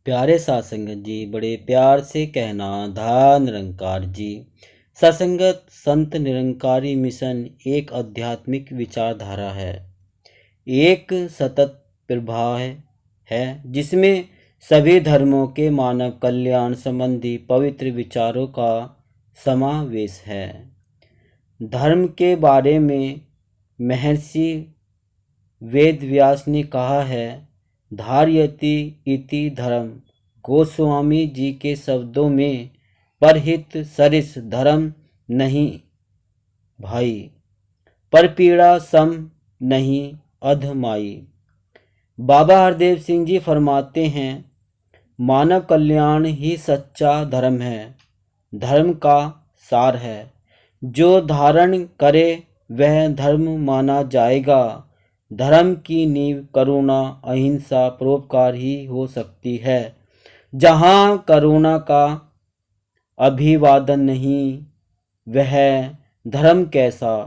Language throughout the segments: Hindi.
प्यारे सासंगत जी, बड़े प्यार से कहना धा निरंकार जी। सासंगत संत निरंकारी मिशन एक आध्यात्मिक विचारधारा है, एक सतत प्रवाह है जिसमें सभी धर्मों के मानव कल्याण संबंधी पवित्र विचारों का समावेश है। धर्म के बारे में महर्षि वेदव्यास ने कहा है, धारयति इति धर्म। गोस्वामी जी के शब्दों में, परहित सरिस धर्म नहीं भाई, पर पीड़ा सम नहीं अधमाई। बाबा हरदेव सिंह जी फरमाते हैं, मानव कल्याण ही सच्चा धर्म है, धर्म का सार है। जो धारण करे वह धर्म माना जाएगा। धर्म की नींव करुणा, अहिंसा, परोपकार ही हो सकती है। जहाँ करुणा का अभिवादन नहीं, वह धर्म कैसा।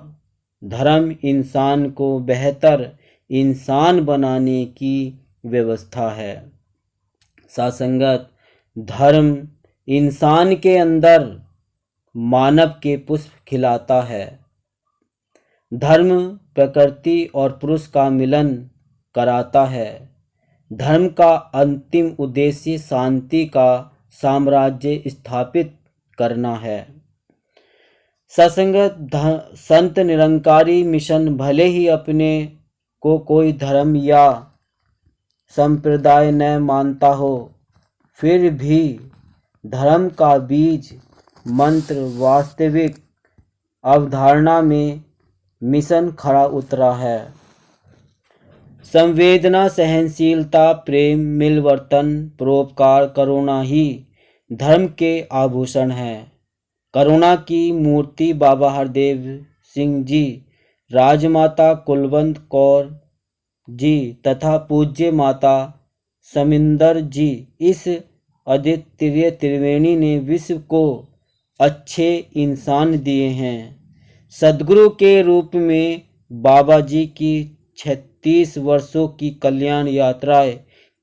धर्म इंसान को बेहतर इंसान बनाने की व्यवस्था है। सासंगत, धर्म इंसान के अंदर मानव के पुष्प खिलाता है। धर्म प्रकृति और पुरुष का मिलन कराता है। धर्म का अंतिम उद्देश्य शांति का साम्राज्य स्थापित करना है। सत्संगत, संत निरंकारी मिशन भले ही अपने को कोई धर्म या संप्रदाय न मानता हो, फिर भी धर्म का बीज मंत्र वास्तविक अवधारणा में मिशन खरा उतरा है। संवेदना, सहनशीलता, प्रेम, मिलवर्तन, परोपकार, करुणा ही धर्म के आभूषण हैं। करुणा की मूर्ति बाबा हरदेव सिंह जी, राजमाता कुलवंत कौर जी तथा पूज्य माता समिंदर जी, इस अद्वितीय त्रिवेणी ने विश्व को अच्छे इंसान दिए हैं। सदगुरु के रूप में बाबा जी की 36 वर्षों की कल्याण यात्राएं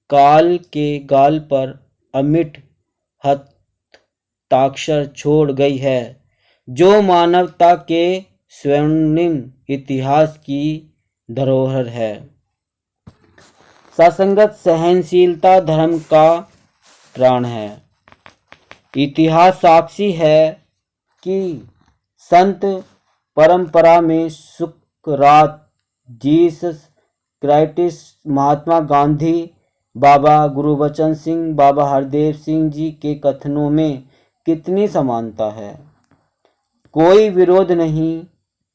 काल के गाल पर अमिट हस्ताक्षर छोड़ गई है, जो मानवता के स्वर्णिम इतिहास की धरोहर है। सत्संगत, सहनशीलता धर्म का प्राण है। इतिहास साक्षी है कि संत परंपरा में सुकरात, जीसस क्राइस्ट, महात्मा गांधी, बाबा गुरुबचन सिंह, बाबा हरदेव सिंह जी के कथनों में कितनी समानता है। कोई विरोध नहीं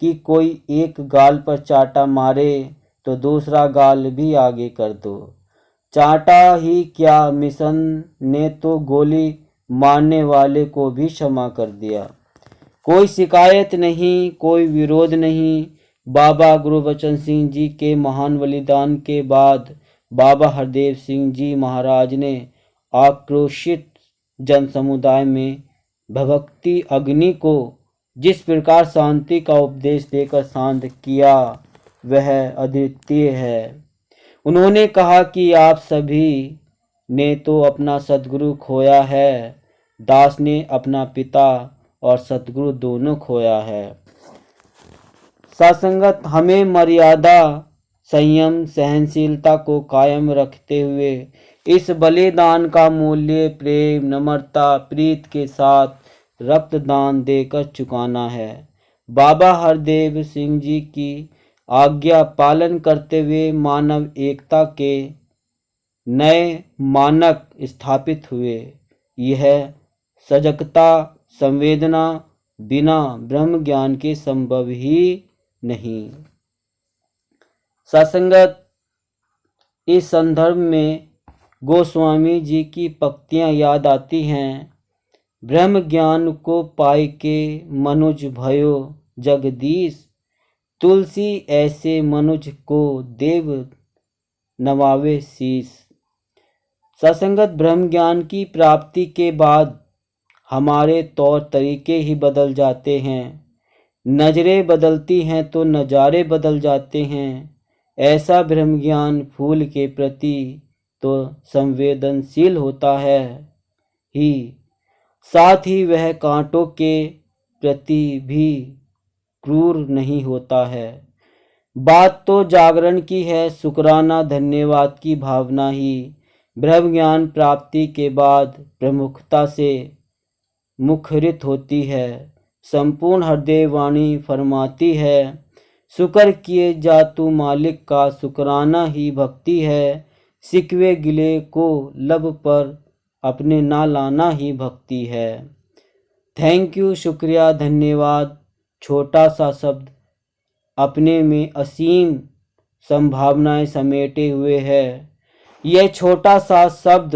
कि कोई एक गाल पर चाटा मारे तो दूसरा गाल भी आगे कर दो। चाटा ही क्या, मिशन ने तो गोली मारने वाले को भी क्षमा कर दिया। कोई शिकायत नहीं, कोई विरोध नहीं। बाबा गुरुबचन सिंह जी के महान बलिदान के बाद बाबा हरदेव सिंह जी महाराज ने आक्रोशित जन समुदाय में भक्ति अग्नि को जिस प्रकार शांति का उपदेश देकर शांत किया, वह अद्वितीय है। उन्होंने कहा कि आप सभी ने तो अपना सद्गुरु खोया है, दास ने अपना पिता और सतगुरु दोनों खोया है। सत्संगत, हमें मर्यादा, संयम, सहनशीलता को कायम रखते हुए इस बलिदान का मूल्य प्रेम, नम्रता, प्रीत के साथ रक्तदान देकर चुकाना है। बाबा हरदेव सिंह जी की आज्ञा पालन करते हुए मानव एकता के नए मानक स्थापित हुए। यह सजगता, संवेदना बिना ब्रह्म ज्ञान के संभव ही नहीं। सत्संगत, इस संदर्भ में गोस्वामी जी की पंक्तियां याद आती हैं। ब्रह्म ज्ञान को पाए के मनुज भयो जगदीश, तुलसी ऐसे मनुज को देव नवावे शीस। सत्संगत, ब्रह्म ज्ञान की प्राप्ति के बाद हमारे तौर तरीके ही बदल जाते हैं। नजरें बदलती हैं तो नज़ारे बदल जाते हैं। ऐसा ब्रह्म ज्ञान फूल के प्रति तो संवेदनशील होता है ही, साथ ही वह कांटों के प्रति भी क्रूर नहीं होता है। बात तो जागरण की है। शुक्राना धन्यवाद की भावना ही ब्रह्म ज्ञान प्राप्ति के बाद प्रमुखता से मुखरित होती है। संपूर्ण हृदय वाणी फरमाती है, शुक्र किए जा तू मालिक का, शुक्राना ही भक्ति है। सिकवे गिले को लब पर अपने ना लाना ही भक्ति है। थैंक यू, शुक्रिया, धन्यवाद छोटा सा शब्द अपने में असीम संभावनाएं समेटे हुए है। यह छोटा सा शब्द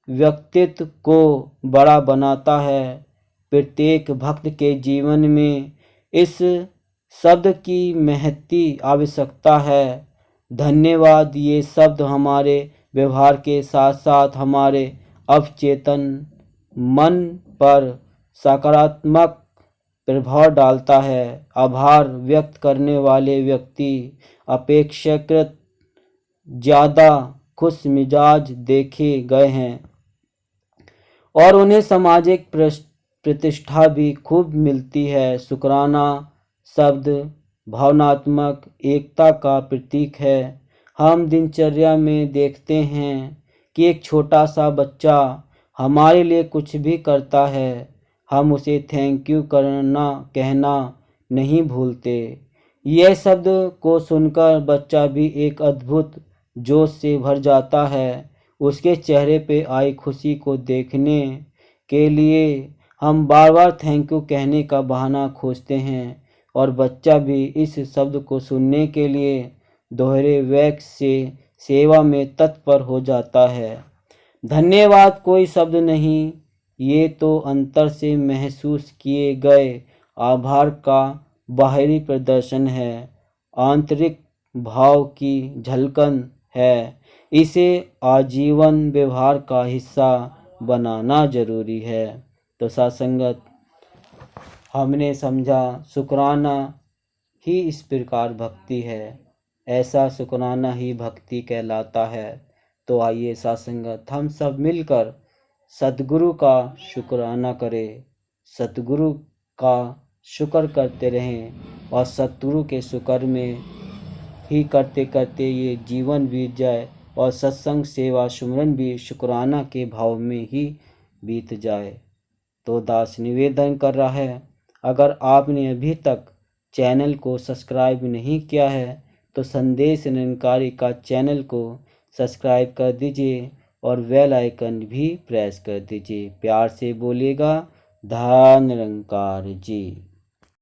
व्यक्तित्व को बड़ा बनाता है। प्रत्येक भक्त के जीवन में इस शब्द की महती आवश्यकता है। धन्यवाद ये शब्द हमारे व्यवहार के साथ साथ हमारे अवचेतन मन पर सकारात्मक प्रभाव डालता है। आभार व्यक्त करने वाले व्यक्ति अपेक्षाकृत ज़्यादा खुश मिजाज देखे गए हैं और उन्हें सामाजिक प्रतिष्ठा भी खूब मिलती है। शुक्राना शब्द भावनात्मक एकता का प्रतीक है। हम दिनचर्या में देखते हैं कि एक छोटा सा बच्चा हमारे लिए कुछ भी करता है, हम उसे थैंक यू कहना नहीं भूलते। यह शब्द को सुनकर बच्चा भी एक अद्भुत जोश से भर जाता है। उसके चेहरे पे आई खुशी को देखने के लिए हम बार बार थैंक यू कहने का बहाना खोजते हैं और बच्चा भी इस शब्द को सुनने के लिए दोहरे वेग से सेवा में तत्पर हो जाता है। धन्यवाद कोई शब्द नहीं, ये तो अंतर से महसूस किए गए आभार का बाहरी प्रदर्शन है, आंतरिक भाव की झलकन है। इसे आजीवन व्यवहार का हिस्सा बनाना जरूरी है। तो सत्संगत, हमने समझा शुक्राना ही इस प्रकार भक्ति है, ऐसा शुक्राना ही भक्ति कहलाता है। तो आइए सत्संगत, हम सब मिलकर सतगुरु का शुक्राना करें, सतगुरु का शुक्र करते रहें और सतगुरु के शुक्र में ही करते करते ये जीवन बीत जाए और सत्संग सेवा सुमरन भी शुक्राना के भाव में ही बीत जाए। तो दास निवेदन कर रहा है, अगर आपने अभी तक चैनल को सब्सक्राइब नहीं किया है तो संदेश निरंकारी का चैनल को सब्सक्राइब कर दीजिए और बेल आइकन भी प्रेस कर दीजिए। प्यार से बोलिएगा, धन निरंकार जी।